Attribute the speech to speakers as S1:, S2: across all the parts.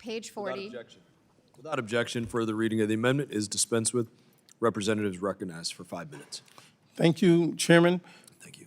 S1: Page
S2: Without
S1: 40.
S2: objection. Without objection, further reading of the amendment is dispensed with. Representatives recognized for 5 minutes.
S3: Thank you, Chairman.
S2: Thank you.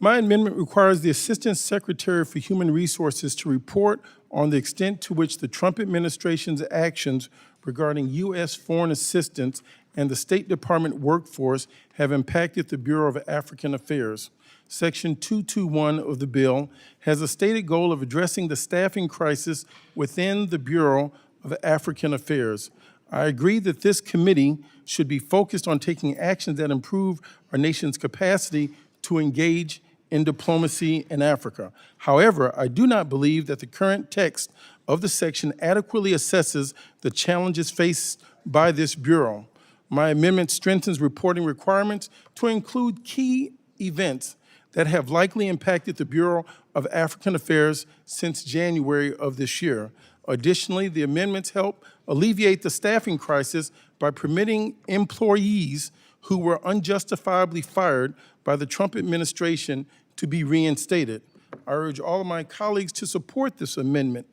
S3: My amendment requires the Assistant Secretary for Human Resources to report on the extent to which the Trump administration's actions regarding U.S. foreign assistance and the State Department workforce have impacted the Bureau of African Affairs. Section 221 of the bill has a stated goal of addressing the staffing crisis within the Bureau of African Affairs. I agree that this committee should be focused on taking actions that improve our nation's capacity to engage in diplomacy in Africa. However, I do not believe that the current text of the section adequately assesses the challenges faced by this Bureau. My amendment strengthens reporting requirements to include key events that have likely impacted the Bureau of African Affairs since January of this year. Additionally, the amendments help alleviate the staffing crisis by permitting employees who were unjustifiably fired by the Trump administration to be reinstated. I urge all of my colleagues to support this amendment.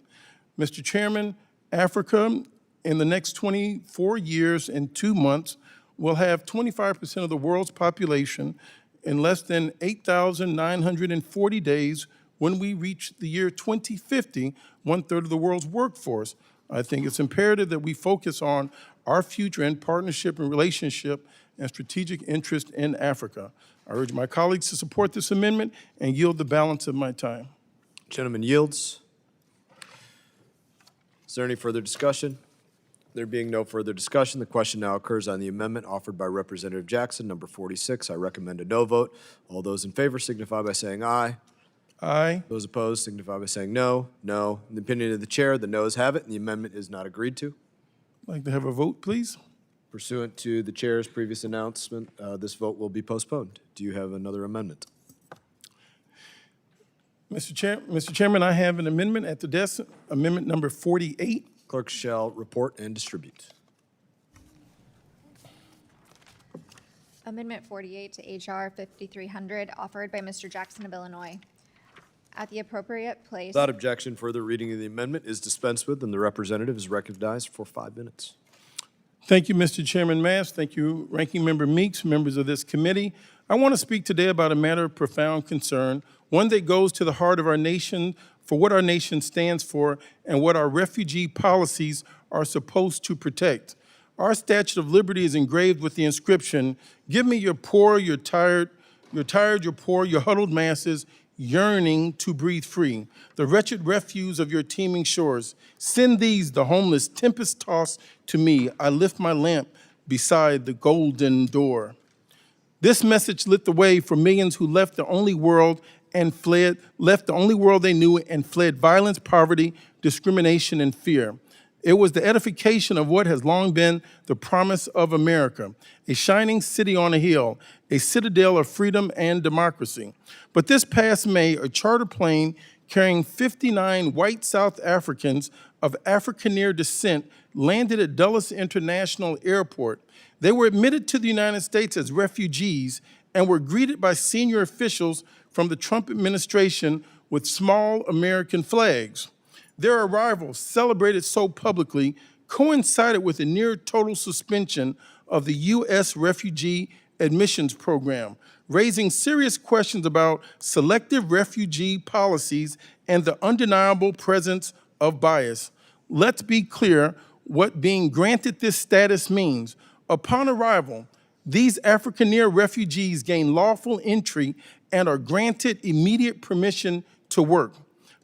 S3: Mr. Chairman, Africa in the next 24 years and 2 months will have 25% of the world's population in less than 8,940 days. When we reach the year 2050, 1/3 of the world's workforce. I think it's imperative that we focus on our future in partnership and relationship and strategic interest in Africa. I urge my colleagues to support this amendment and yield the balance of my time.
S2: Gentleman yields. Is there any further discussion? There being no further discussion, the question now occurs on the amendment offered by Representative Jackson, number 46. I recommend a no vote. All those in favor signify by saying aye.
S3: Aye.
S2: Those opposed signify by saying no. No. In the opinion of the chair, the noes have it, and the amendment is not agreed to.
S3: I'd like to have a vote, please.
S2: Pursuant to the chair's previous announcement, this vote will be postponed. Do you have another amendment?
S3: Mr. Chairman, I have an amendment at the desk, amendment number 48.
S2: Clerk shall report and distribute.
S1: Amendment 48 to H.R. 5300, offered by Mr. Jackson of Illinois. At the appropriate place.
S2: Without objection, further reading of the amendment is dispensed with, and the representative is recognized for 5 minutes.
S3: Thank you, Mr. Chairman Mass. Thank you, Ranking Member Meeks, members of this committee. I want to speak today about a matter of profound concern, one that goes to the heart of our nation, for what our nation stands for and what our refugee policies are supposed to protect. Our Statue of Liberty is engraved with the inscription, "Give me your poor, your tired, your poor, your huddled masses, yearning to breathe free, the wretched refuse of your teeming shores. Send these, the homeless, tempest-tossed, to me. I lift my lamp beside the golden door." This message lit the way for millions who left the only world they knew and fled violence, poverty, discrimination, and fear. It was the edification of what has long been the promise of America, a shining city on a hill, a citadel of freedom and democracy. But this past May, a charter plane carrying 59 white South Africans of Afrikaner descent landed at Dulles International Airport. They were admitted to the United States as refugees and were greeted by senior officials from the Trump administration with small American flags. Their arrival, celebrated so publicly, coincided with a near total suspension of the U.S. refugee admissions program, raising serious questions about selective refugee policies and the undeniable presence of bias. Let's be clear what being granted this status means. Upon arrival, these Afrikaner refugees gain lawful entry and are granted immediate permission to work.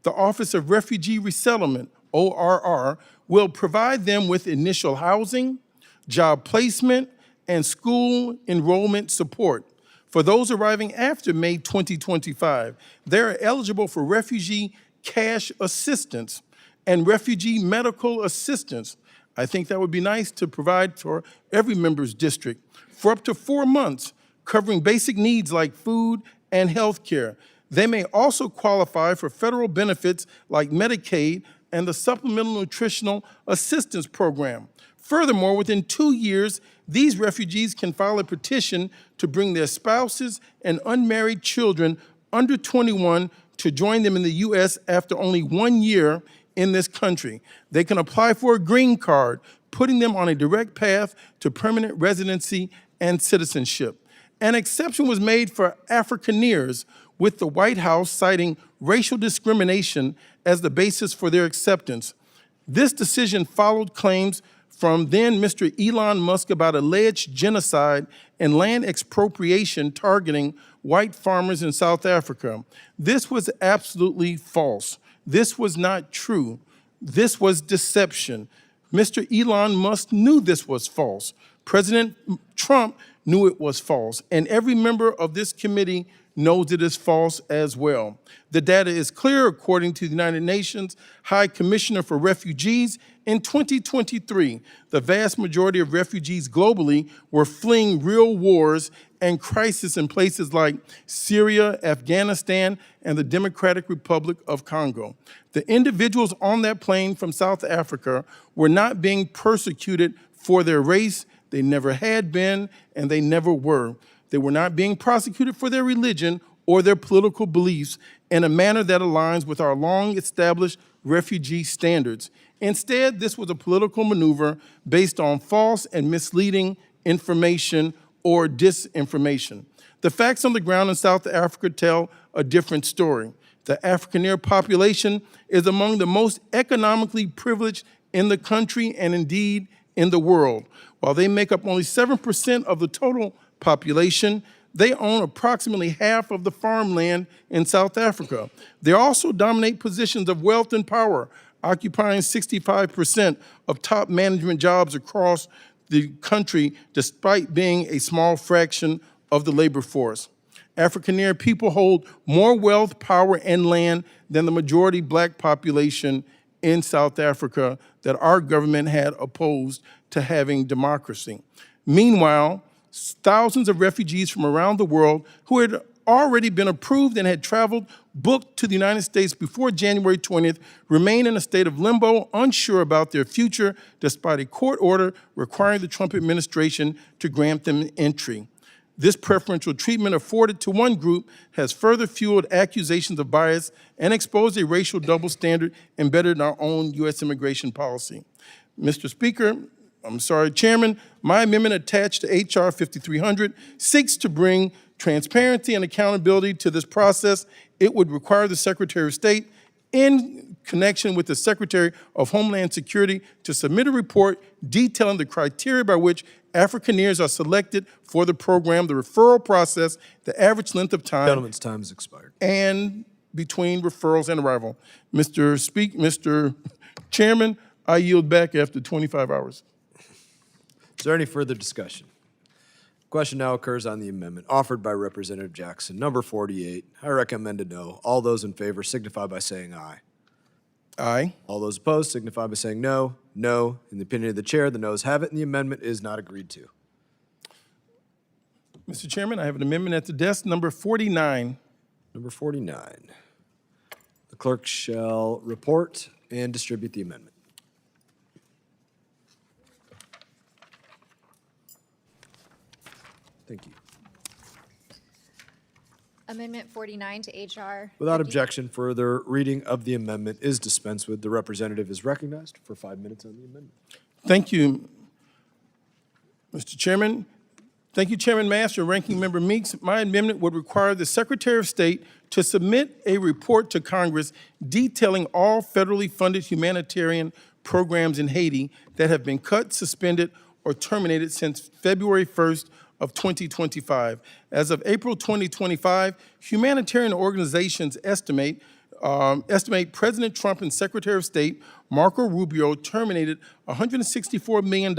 S3: The Office of Refugee Resettlement, ORR, will provide them with initial housing, job placement, and school enrollment support. For those arriving after May 2025, they are eligible for refugee cash assistance and refugee medical assistance. I think that would be nice to provide for every member's district for up to 4 months, covering basic needs like food and health care. They may also qualify for federal benefits like Medicaid and the Supplemental Nutritional Assistance Program. Furthermore, within 2 years, these refugees can file a petition to bring their spouses and unmarried children under 21 to join them in the U.S. after only 1 year in this country. They can apply for a green card, putting them on a direct path to permanent residency and citizenship. An exception was made for Afrikaners, with the White House citing racial discrimination as the basis for their acceptance. This decision followed claims from then Mr. Elon Musk about alleged genocide and land expropriation targeting white farmers in South Africa. This was absolutely false. This was not true. This was deception. Mr. Elon Musk knew this was false. President Trump knew it was false, and every member of this committee knows it is false as well. The data is clear. According to the United Nations High Commissioner for Refugees, in 2023, the vast majority of refugees globally were fleeing real wars and crisis in places like Syria, Afghanistan, and the Democratic Republic of Congo. The individuals on that plane from South Africa were not being persecuted for their race. They never had been, and they never were. They were not being prosecuted for their religion or their political beliefs in a manner that aligns with our long-established refugee standards. Instead, this was a political maneuver based on false and misleading information or disinformation. The facts on the ground in South Africa tell a different story. The Afrikaner population is among the most economically privileged in the country and indeed in the world. While they make up only 7% of the total population, they own approximately half of the farmland in South Africa. They also dominate positions of wealth and power, occupying 65% of top management jobs across the country, despite being a small fraction of the labor force. Afrikaner people hold more wealth, power, and land than the majority black population in South Africa that our government had opposed to having democracy. Meanwhile, thousands of refugees from around the world who had already been approved and had traveled, booked to the United States before January 20th, remain in a state of limbo, unsure about their future, despite a court order requiring the Trump administration to grant them entry. This preferential treatment afforded to one group has further fueled accusations of bias and exposed a racial double standard embedded in our own U.S. immigration policy. Chairman, my amendment attached to H.R. 5300 seeks to bring transparency and accountability to this process. It would require the Secretary of State, in connection with the Secretary of Homeland Security, to submit a report detailing the criteria by which Afrikaners are selected for the program, the referral process, the average length of time.
S2: Gentleman's time has expired.
S3: And between referrals and arrival. Mr. Chairman, I yield back after 25 hours.
S2: Is there any further discussion? Question now occurs on the amendment offered by Representative Jackson, number 48. I recommend a no. All those in favor signify by saying aye.
S3: Aye.
S2: All those opposed signify by saying no. No. In the opinion of the chair, the noes have it, and the amendment is not agreed to.
S3: Mr. Chairman, I have an amendment at the desk, number 49.
S2: Number 49. The clerk shall report and distribute the amendment. Thank you.
S1: Amendment 49 to H.R.
S2: Without objection, further reading of the amendment is dispensed with. The representative is recognized for 5 minutes on the amendment.
S3: Thank you, Mr. Chairman. Thank you, Chairman Master, Ranking Member Meeks. My amendment would require the Secretary of State to submit a report to Congress detailing all federally funded humanitarian programs in Haiti that have been cut, suspended, or terminated since February 1st of 2025. As of April 2025, humanitarian organizations estimate President Trump and Secretary of State Marco Rubio terminated $164 million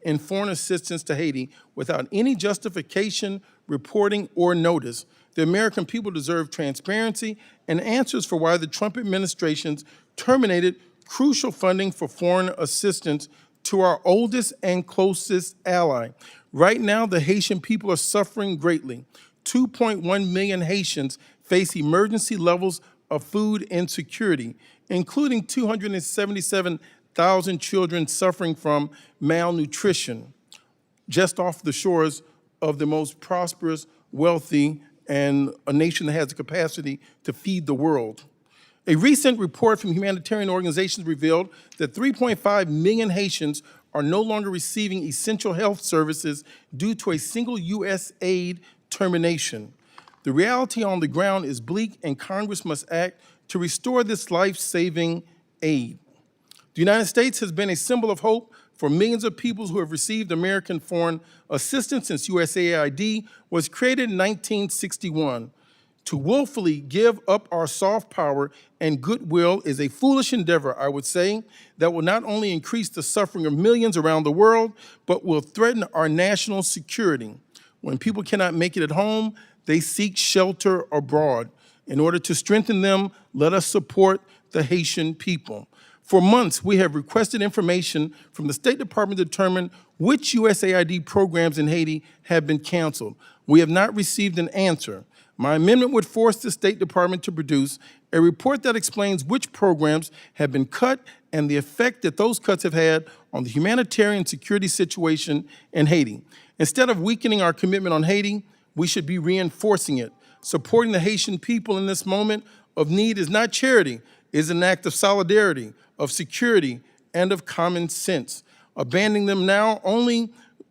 S3: in foreign assistance to Haiti without any justification, reporting, or notice. The American people deserve transparency and answers for why the Trump administrations terminated crucial funding for foreign assistance to our oldest and closest ally. Right now, the Haitian people are suffering greatly. 2.1 million Haitians face emergency levels of food insecurity, including 277,000 children suffering from malnutrition, just off the shores of the most prosperous, wealthy, and a nation that has the capacity to feed the world. A recent report from humanitarian organizations revealed that 3.5 million Haitians are no longer receiving essential health services due to a single U.S. aid termination. The reality on the ground is bleak, and Congress must act to restore this life-saving aid. The United States has been a symbol of hope for millions of people who have received American foreign assistance since USAID was created in 1961. To willfully give up our soft power and goodwill is a foolish endeavor, I would say, that will not only increase the suffering of millions around the world, but will threaten our national security. When people cannot make it at home, they seek shelter abroad. In order to strengthen them, let us support the Haitian people. For months, we have requested information from the State Department to determine which USAID programs in Haiti have been canceled. We have not received an answer. My amendment would force the State Department to produce a report that explains which programs have been cut and the effect that those cuts have had on the humanitarian security situation in Haiti. Instead of weakening our commitment on Haiti, we should be reinforcing it. Supporting the Haitian people in this moment of need is not charity, it is an act of solidarity, of security, and of common sense. Abandoning them now only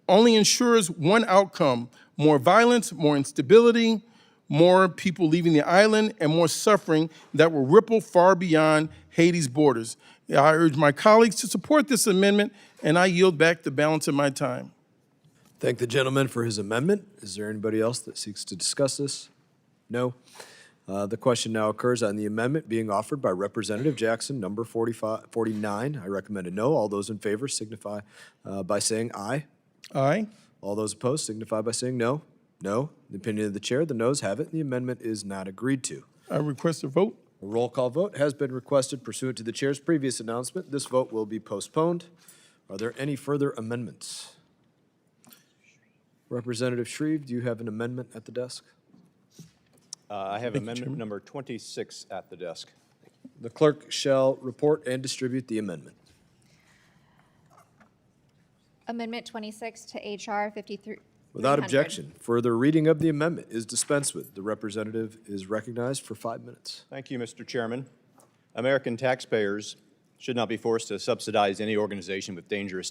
S3: ensures one outcome: more violence, more instability, more people leaving the island, and more suffering that will ripple far beyond Haiti's borders. I urge my colleagues to support this amendment, and I yield back the balance of my time.
S2: Thank the gentleman for his amendment. Is there anybody else that seeks to discuss this? No. The question now occurs on the amendment being offered by Representative Jackson, number 49. I recommend a no. All those in favor signify by saying aye.
S3: Aye.
S2: All those opposed signify by saying no. No. In the opinion of the chair, the noes have it, and the amendment is not agreed to.
S3: I request a vote.
S2: A roll call vote has been requested pursuant to the chair's previous announcement. This vote will be postponed. Are there any further amendments? Representative Shreve, do you have an amendment at the desk?
S4: I have amendment number 26 at the desk.
S2: The clerk shall report and distribute the amendment.
S1: Amendment 26 to HR 53.
S2: Without objection, further reading of the amendment is dispensed with. The representative is recognized for 5 minutes.
S4: Thank you, Mr. Chairman. American taxpayers should not be forced to subsidize any organization with dangerous